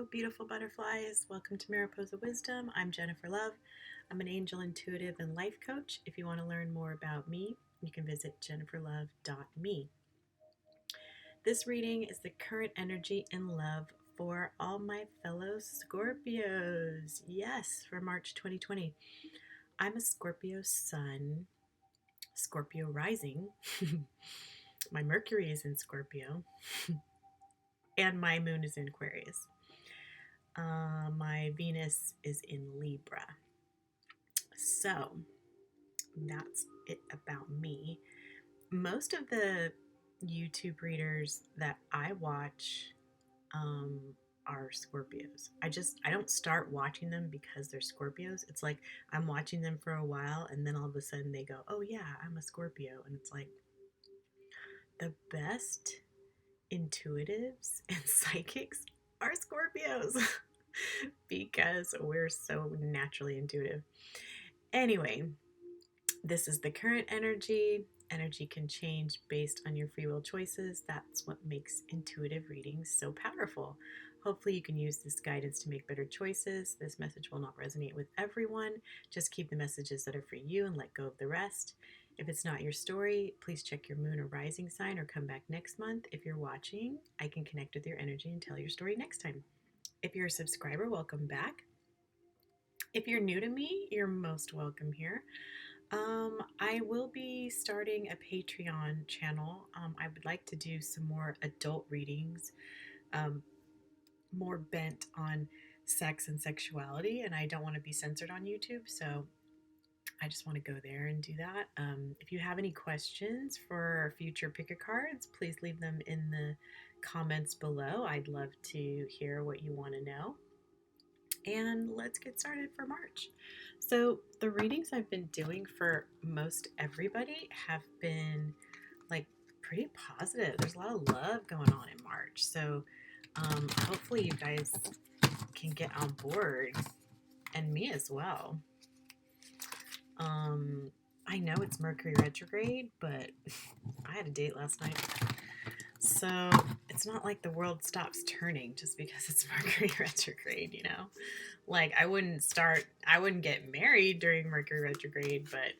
Hello, beautiful butterflies. Welcome to Mariposa Wisdom. I'm Jennifer Love. I'm an angel intuitive and life coach. If you want to learn more about me, you can visit jenniferlove.me. This reading is the current energy in love for all my fellow Scorpios. Yes, for March 2020. I'm a Scorpio sun, Scorpio rising. My Mercury is in Scorpio, and my moon is in Aquarius. My Venus is in Libra. So that's it about me. Most of the YouTube readers that I watch um, are Scorpios. I don't start watching them because they're Scorpios. It's like I'm watching them for a while and then all of a sudden they go, "Oh yeah, I'm a Scorpio," and it's like the best intuitives and psychics are Scorpios because we're so naturally intuitive. Anyway, this is the current energy. Energy can change based on your free will choices. That's what makes intuitive readings so powerful. Hopefully, you can use this guidance to make better choices. This message will not resonate with everyone. Just keep the messages that are for you and let go of the rest. If it's not your story, please check your moon or rising sign or come back next month. If you're watching, I can connect with your energy and tell your story next time. If you're a subscriber, welcome back. If you're new to me, you're most welcome here. I will be starting a Patreon channel. I would like to do some more adult readings, more bent on sex and sexuality, and I don't want to be censored on YouTube, so I just want to go there and do that. If you have any questions for future picker cards, please leave them in the comments below. I'd love to hear what you want to know. And let's get started for March. So the readings I've been doing for most everybody have been like pretty positive. There's a lot of love going on in March. So hopefully you guys can get on board, and me as well. I know it's Mercury retrograde, but I had a date last night. So it's not like the world stops turning just because it's Mercury retrograde, you know? Like I wouldn't get married during Mercury retrograde, but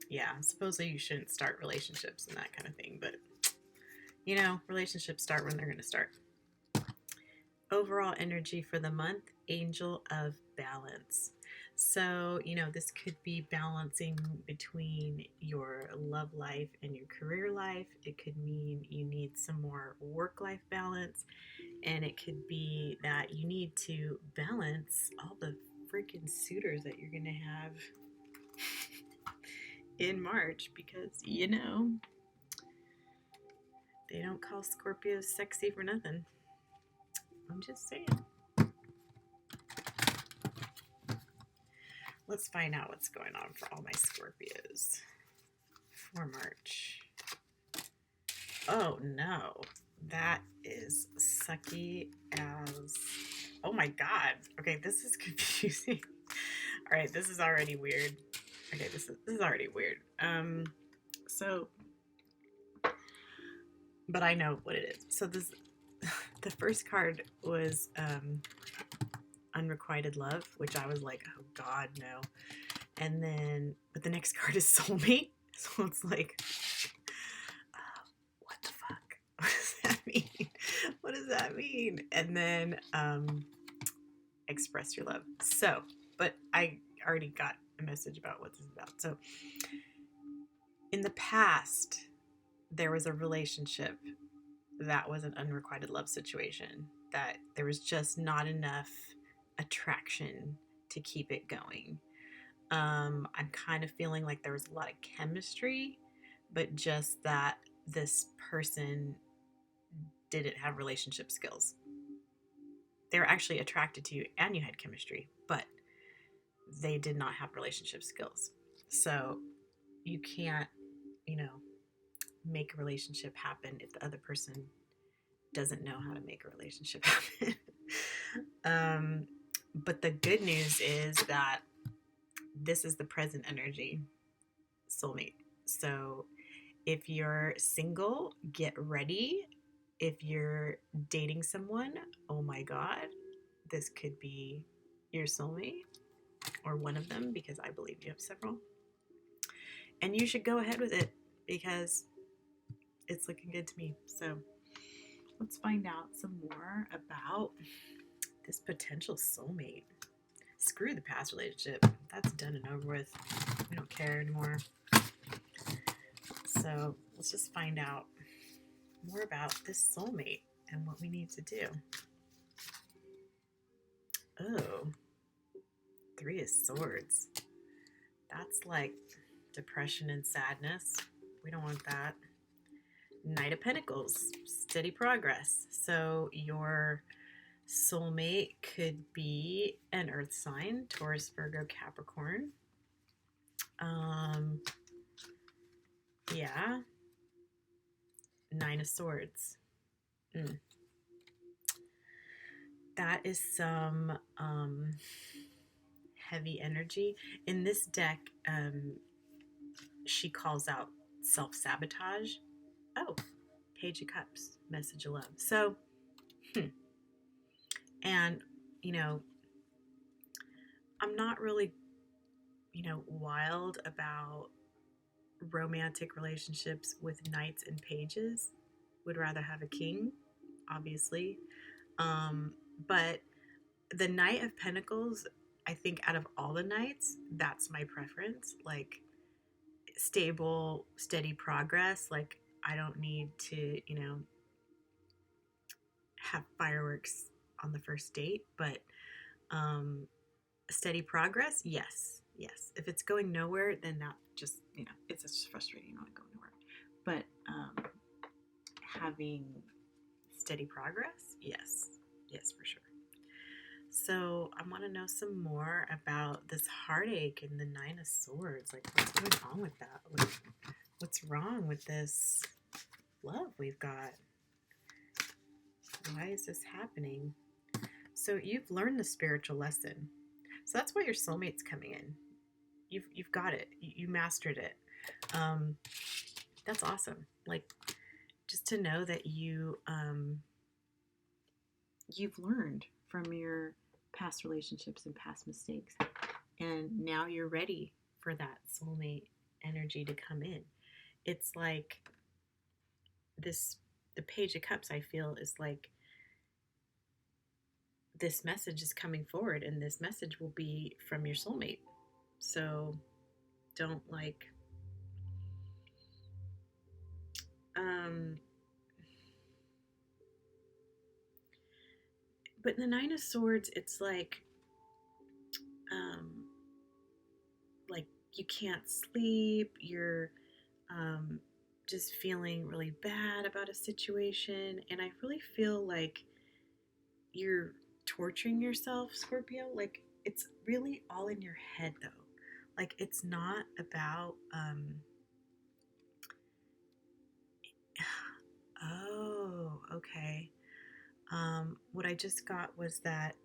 yeah, supposedly you shouldn't start relationships and that kind of thing. But you know, relationships start when they're going to start. Overall energy for the month, Angel of Balance. So, you know, this could be balancing between your love life and your career life. It could mean you need some more work-life balance. And it could be that you need to balance all the freaking suitors that you're going to have in March because, you know, they don't call Scorpios sexy for nothing. I'm just saying. Let's find out what's going on for all my Scorpios for March. Oh no, that is sucky as... Oh my god. Okay, this is confusing. All right, this is already weird. Okay, this is already weird. But I know what it is. So this, the first card was Unrequited Love, which I was like, oh god, no. And then, but the next card is Soulmate. So it's like, what the fuck? What does that mean? What does that mean? And then Express Your Love. So, but I already got a message about what this is about. So, in the past, there was a relationship that was an unrequited love situation, that there was just not enough attraction to keep it going. I'm kind of feeling like there was a lot of chemistry, but just that this person didn't have relationship skills. They were actually attracted to you and you had chemistry, but they did not have relationship skills. So you can't, you know, make a relationship happen if the other person doesn't know how to make a relationship happen. But the good news is that this is the present energy, soulmate. So if you're single, get ready. If you're dating someone, oh my god, this could be your soulmate or one of them, because I believe you have several. And you should go ahead with it because it's looking good to me. So let's find out some more about this potential soulmate. Screw the past relationship. That's done and over with. We don't care anymore. So let's just find out more about this soulmate and what we need to do. Oh, 3 of Swords. That's like depression and sadness. We don't want that. Knight of Pentacles, steady progress. So your soulmate could be an earth sign, Taurus, Virgo, Capricorn. Yeah. 9 of Swords. That is some heavy energy. In this deck, she calls out self-sabotage. Oh, Page of Cups, message of love. So, and, you know, I'm not really, wild about romantic relationships with knights and pages. Would rather have a king, obviously. But the Knight of Pentacles, I think out of all the knights, that's my preference. Like, stable, steady progress. Like, I don't need to, have fireworks on the first date, but steady progress, yes. If it's going nowhere, then that just, it's just frustrating not going nowhere. But having steady progress, yes, for sure. So I want to know some more about this heartache and the 9 of Swords. Like, what's going on with that? Like, what's wrong with this love we've got? Why is this happening? So you've learned the spiritual lesson. So that's why your soulmate's coming in. You've got it. You mastered it. That's awesome. Like, just to know that you've learned from your past relationships and past mistakes, and now you're ready for that soulmate energy to come in. It's like the Page of Cups, I feel, is like this message is coming forward, and this message will be from your soulmate. So don't but the 9 of Swords, it's like you can't sleep, you're just feeling really bad about a situation, and I really feel like you're torturing yourself, Scorpio. Like, it's really all in your head, though. Like, it's not about oh, okay. What I just got was that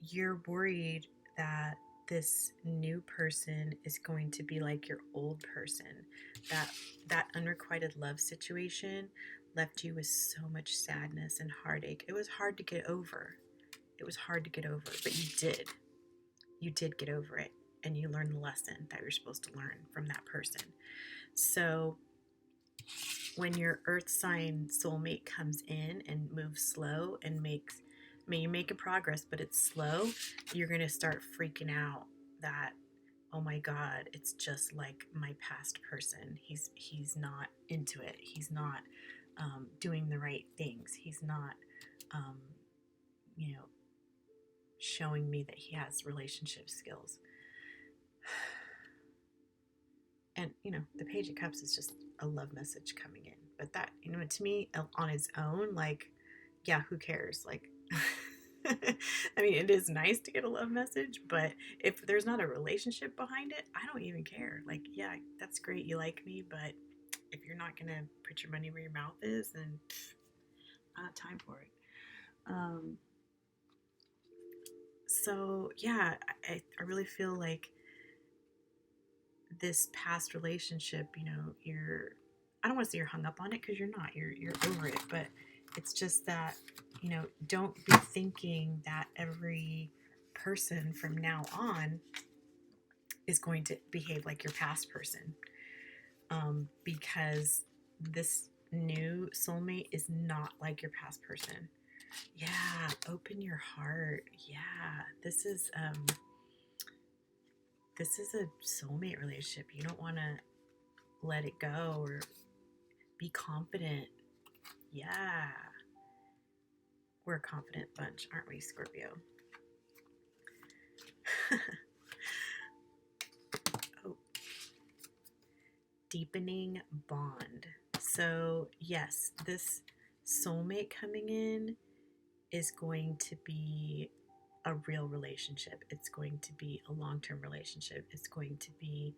you're worried that this new person is going to be like your old person. That unrequited love situation left you with so much sadness and heartache. It was hard to get over. But you did. You did get over it, and you learned the lesson that you're supposed to learn from that person. So when your earth sign soulmate comes in and moves slow and you make a progress, but it's slow, you're going to start freaking out that, oh my God, it's just like my past person. He's not into it. He's not doing the right things. He's not, showing me that he has relationship skills. And, the Page of Cups is just a love message coming in. But that, to me, on its own, like, yeah, who cares? Like, I mean, it is nice to get a love message, but if there's not a relationship behind it, I don't even care. Like, yeah, that's great, you like me, but if you're not gonna put your money where your mouth is, then I don't have time for it. So yeah, I really feel like this past relationship, I don't want to say you're hung up on it, because you're not. You're over it, but it's just that don't be thinking that every person from now on is going to behave like your past person, because this new soulmate is not like your past person. Yeah, open your heart. Yeah, this is a soulmate relationship. You don't want to let it go, or be confident. Yeah, we're a confident bunch, aren't we, Scorpio? Oh, deepening bond. So yes, this soulmate coming in is going to be a real relationship. It's going to be a long-term relationship. It's going to be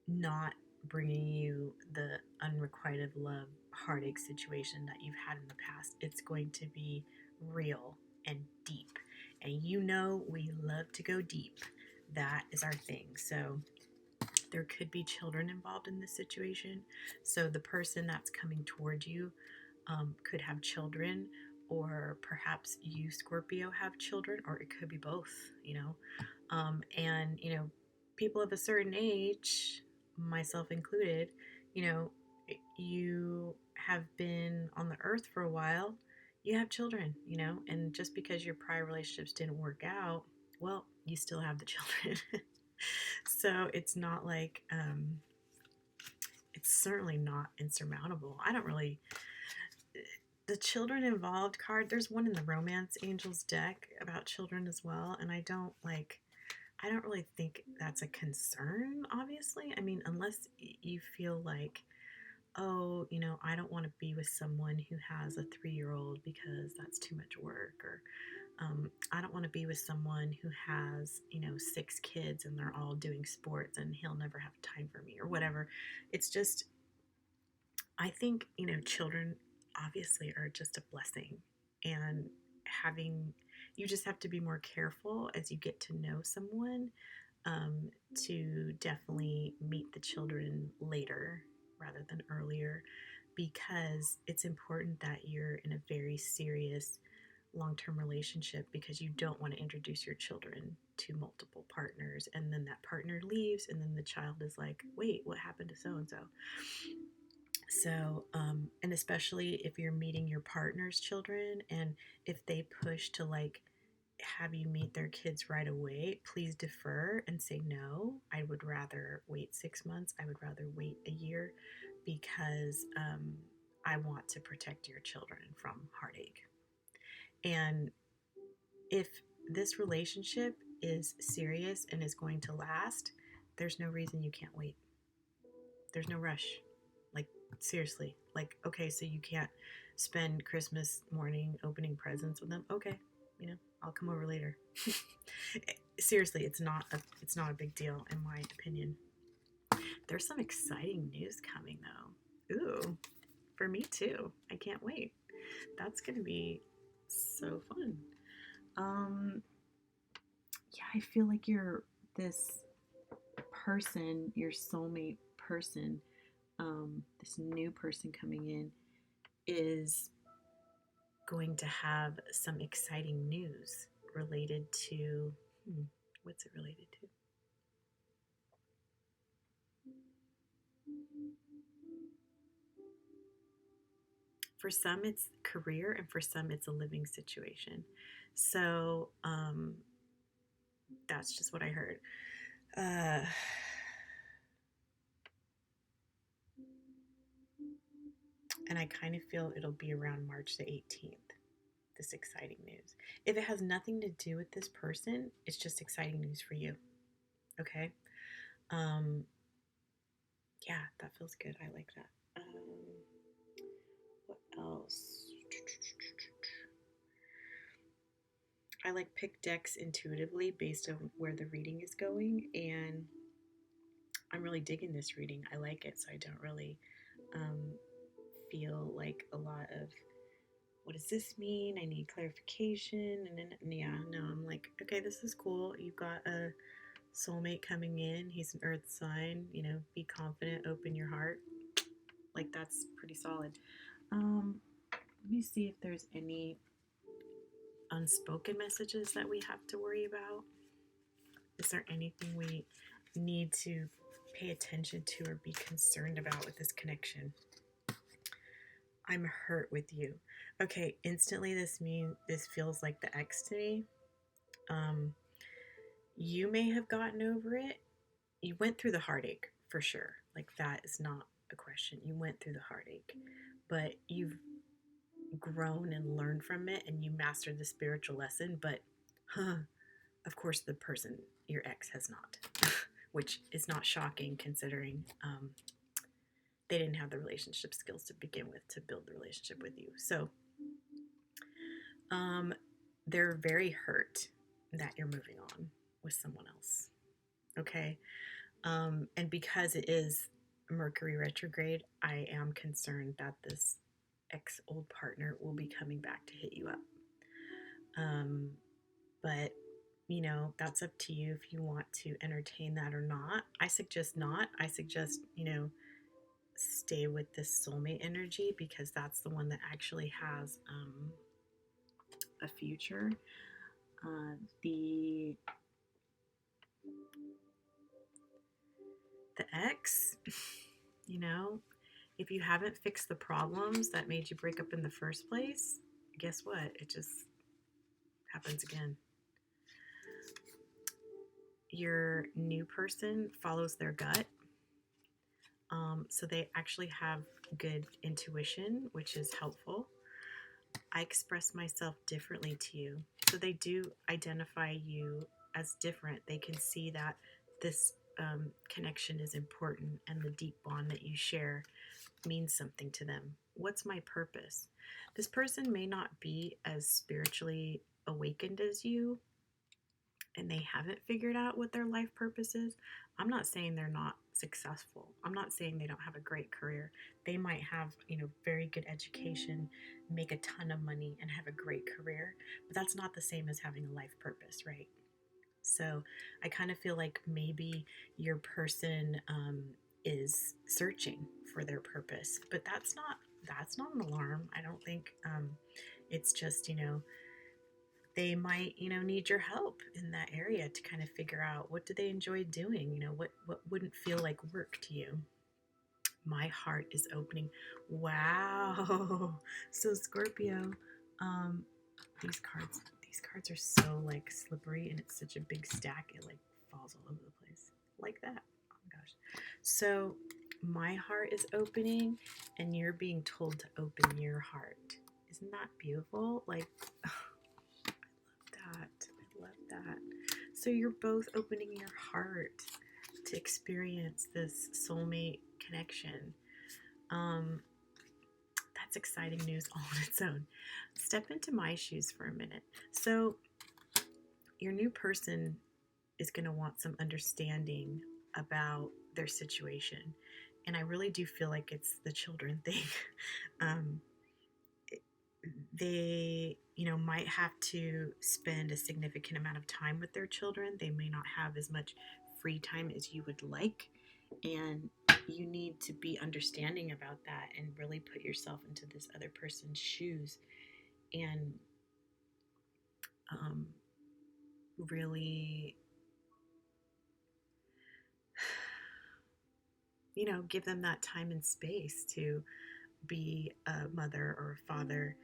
not bringing you the unrequited love heartache situation that you've had in the past. It's going to be real and deep. And we love to go deep. That is our thing. So there could be children involved in this situation. So the person that's coming toward you could have children, or perhaps you, Scorpio, have children, or it could be both, and people of a certain age, myself included, you know, you have been on the earth for a while, you have children, and just because your prior relationships didn't work out, well, you still have the children. So it's not like, it's certainly not insurmountable. I don't really, the children involved card, there's one in the Romance Angels deck about children as well, and I don't really think that's a concern, obviously. I mean, unless you feel like, oh, I don't want to be with someone who has a 3-year-old because that's too much work, or I don't want to be with someone who has, 6 kids and they're all doing sports and he'll never have time for me, or whatever. It's just, I think, children obviously are just a blessing, and you just have to be more careful as you get to know someone, to definitely meet the children later rather than earlier, because it's important that you're in a very serious long-term relationship, because you don't want to introduce your children to multiple partners and then that partner leaves and then the child is like, wait, what happened to so and so? So, and especially if you're meeting your partner's children, and if they push to like have you meet their kids right away, please defer and say, no, I would rather wait 6 months. I would rather wait a year, because I want to protect your children from heartache. And if this relationship is serious and is going to last, there's no reason you can't wait. There's no rush. Like, seriously. Like, okay, so you can't spend Christmas morning opening presents with them? Okay, I'll come over later. Seriously, it's not a big deal, in my opinion. There's some exciting news coming, though. Ooh, for me too. I can't wait. That's gonna be so fun. Yeah, I feel like you're this person, your soulmate person, this new person coming in is going to have some exciting news related to, what's it related to? For some, it's career, and for some, it's a living situation. So that's just what I heard. And I kind of feel it'll be around March the 18th, this exciting news. If it has nothing to do with this person, it's just exciting news for you. Okay? Yeah, that feels good. I like that. What else? I like pick decks intuitively based on where the reading is going, and I'm really digging this reading. I like it, so I don't really feel like a lot of, what does this mean? I need clarification. And then, yeah, no, I'm like, okay, this is cool. You've got a soulmate coming in. He's an earth sign. Be confident, open your heart. Like, that's pretty solid. Let me see if there's any unspoken messages that we have to worry about. Is there anything we need to pay attention to or be concerned about with this connection? I'm hurt with you. Okay, instantly this feels like the ex to me. You may have gotten over it. You went through the heartache for sure. Like, that is not a question. You went through the heartache, but you've grown and learned from it, and you mastered the spiritual lesson. But of course the person, your ex, has not, which is not shocking considering they didn't have the relationship skills to begin with to build the relationship with you. So they're very hurt that you're moving on with someone else. Okay. And because it is Mercury retrograde, I am concerned that this ex-old partner will be coming back to hit you up. But you know, that's up to you if you want to entertain that or not. I suggest not. I suggest, you know, stay with this soulmate energy, because that's the one that actually has a future. The ex, you know, if you haven't fixed the problems that made you break up in the first place, guess what? It just happens again. Your new person follows their gut. So they actually have good intuition, which is helpful. I express myself differently to you. So they do identify you as different. They can see that this connection is important, and the deep bond that you share means something to them. What's my purpose? This person may not be as spiritually awakened as you, and they haven't figured out what their life purpose is. I'm not saying they're not successful. I'm not saying they don't have a great career. They might have, you know, very good education, make a ton of money, and have a great career, but that's not the same as having a life purpose, right? So I kind of feel like maybe your person is searching for their purpose, but that's not an alarm. I don't think. It's just, you know, they might, you know, need your help in that area to kind of figure out, what do they enjoy doing? You know, what wouldn't feel like work to you? My heart is opening. Wow. So Scorpio, these cards are so like slippery, and it's such a big stack, it like falls all over the place like that. Oh my gosh. So my heart is opening, and you're being told to open your heart. Isn't that beautiful? Like, I love that. So you're both opening your heart to experience this soulmate connection. That's exciting news all on its own. Step into my shoes for a minute. So your new person is going to want some understanding about their situation. And I really do feel like it's the children thing. They, you know, might have to spend a significant amount of time with their children. They may not have as much free time as you would like, and you need to be understanding about that and really put yourself into this other person's shoes, and really, you know, give them that time and space to be a mother or a father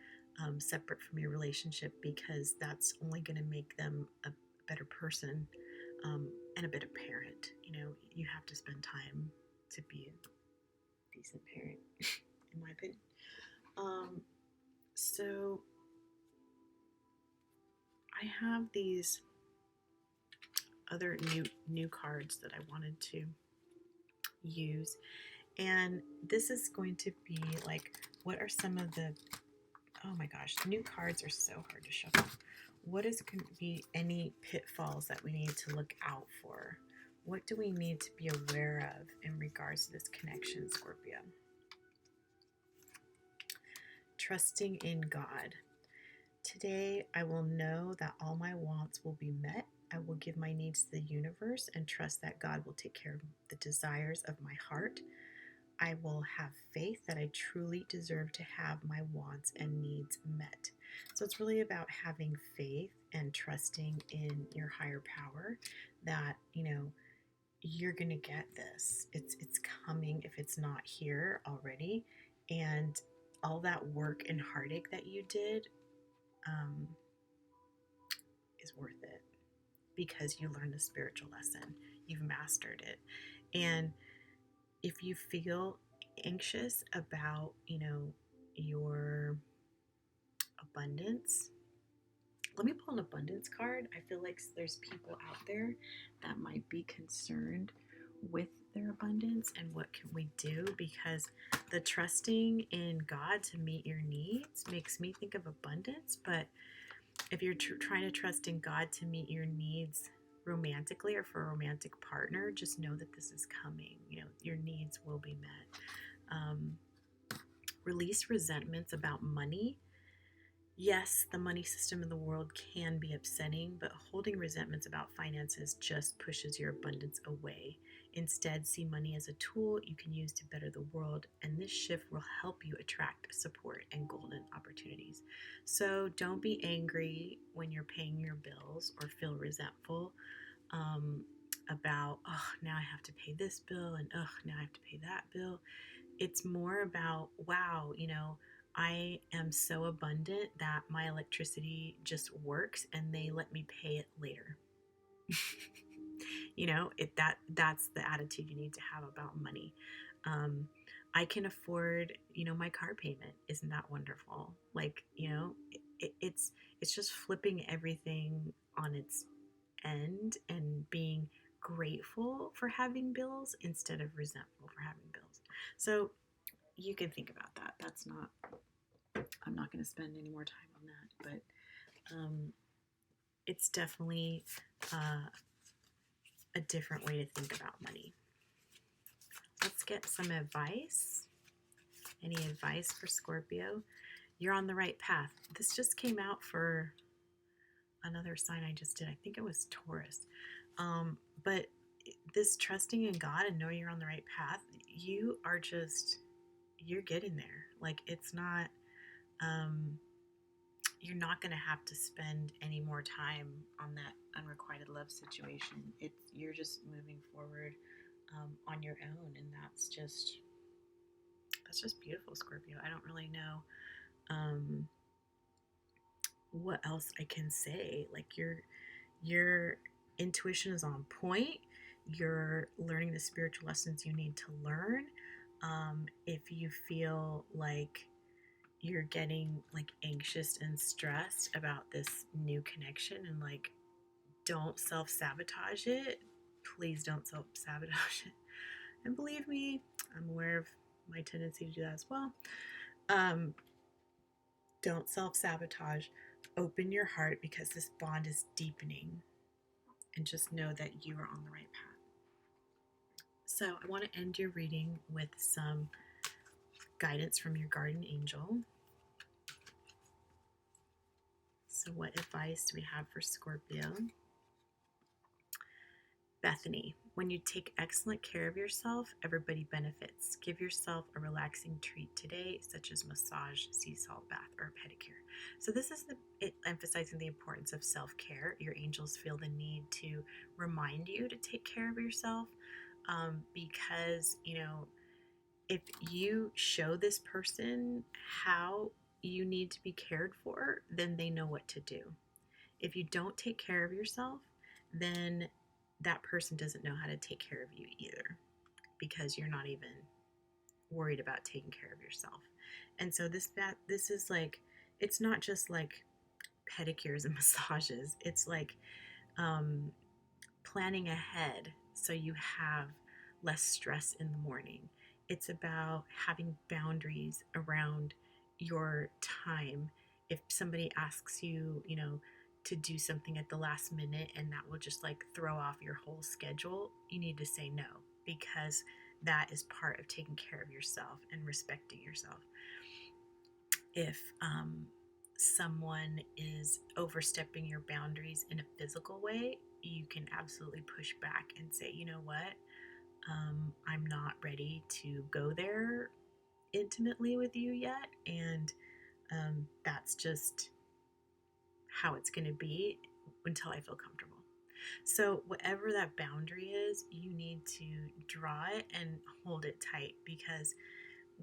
separate from your relationship, because that's only going to make them a better person and a better parent. You know, you have to spend time to be a decent parent, in my opinion. So I have these other new cards that I wanted to use, and this is going to be like, what are some of the, oh my gosh, new cards are so hard to shuffle. What is going to be any pitfalls that we need to look out for? What do we need to be aware of in regards to this connection, Scorpio? Trusting in God. Today, I will know that all my wants will be met. I will give my needs to the universe and trust that God will take care of the desires of my heart. I will have faith that I truly deserve to have my wants and needs met. So it's really about having faith and trusting in your higher power that, you're going to get this. It's coming if it's not here already. And all that work and heartache that you did um, is worth it because you learned a spiritual lesson. You've mastered it. And if you feel anxious about, your abundance, let me pull an abundance card. I feel like there's people out there that might be concerned with their abundance and what can we do, because the trusting in God to meet your needs makes me think of abundance. But if you're trying to trust in God to meet your needs romantically or for a romantic partner, just know that this is coming. Your needs will be met. Release resentments about money. Yes, the money system in the world can be upsetting, but holding resentments about finances just pushes your abundance away. Instead, see money as a tool you can use to better the world, and this shift will help you attract support and golden opportunities. So don't be angry when you're paying your bills or feel resentful about, oh, now I have to pay this bill, and oh, now I have to pay that bill. It's more about, wow, I am so abundant that my electricity just works and they let me pay it later. That's the attitude you need to have about money. I can afford, my car payment. Isn't that wonderful? Like, it's just flipping everything on its end and being grateful for having bills instead of resentful for having bills. So you can think about that. I'm not going to spend any more time on that, but it's definitely a different way to think about money. Let's get some advice. Any advice for Scorpio? You're on the right path. This just came out for another sign I just did. I think it was Taurus. But this trusting in God and knowing you're on the right path, you're getting there. Like, it's not, you're not going to have to spend any more time on that unrequited love situation. You're just moving forward on your own, and that's just beautiful, Scorpio. I don't really know what else I can say. Like, your intuition is on point. You're learning the spiritual lessons you need to learn. If you feel like you're getting like anxious and stressed about this new connection, and like, don't self-sabotage it. Please don't self-sabotage it. And believe me, I'm aware of my tendency to do that as well. Don't self-sabotage. Open your heart, because this bond is deepening, and just know that you are on the right path. So I want to end your reading with some guidance from your guardian angel. So what advice do we have for Scorpio? Bethany, when you take excellent care of yourself, everybody benefits. Give yourself a relaxing treat today, such as massage, sea salt bath, or pedicure. So this is emphasizing the importance of self-care. Your angels feel the need to remind you to take care of yourself, because, if you show this person how you need to be cared for, then they know what to do. If you don't take care of yourself, then that person doesn't know how to take care of you either, because you're not even worried about taking care of yourself. And so this is like, it's not just like pedicures and massages. It's like planning ahead so you have less stress in the morning. It's about having boundaries around your time. If somebody asks you, to do something at the last minute, and that will just like throw off your whole schedule, you need to say no, because that is part of taking care of yourself and respecting yourself. If someone is overstepping your boundaries in a physical way, you can absolutely push back and say, you know what, I'm not ready to go there intimately with you yet, and that's just how it's going to be until I feel comfortable. So, whatever that boundary is, you need to draw it and hold it tight, because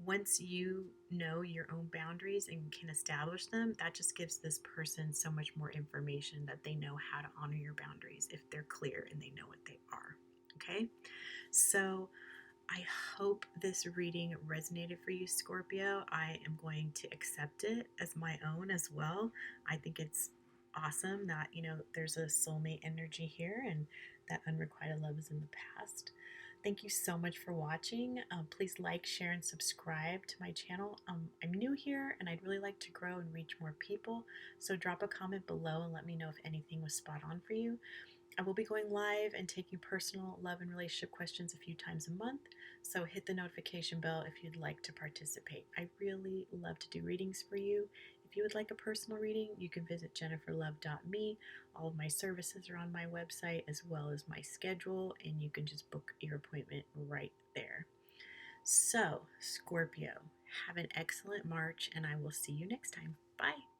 once you know your own boundaries and can establish them, that just gives this person so much more information that they know how to honor your boundaries if they're clear and they know what they are. Okay? So, I hope this reading resonated for you, Scorpio. I am going to accept it as my own as well. I think it's awesome that, there's a soulmate energy here and that unrequited love is in the past. Thank you so much for watching. Please like, share, and subscribe to my channel. I'm new here and I'd really like to grow and reach more people. So drop a comment below and let me know if anything was spot on for you. I will be going live and taking personal love and relationship questions a few times a month, so hit the notification bell if you'd like to participate. I really love to do readings for you. If you would like a personal reading, you can visit jenniferlove.me. All of my services are on my website as well as my schedule, and you can just book your appointment right there. So, Scorpio, have an excellent March, and I will see you next time. Bye.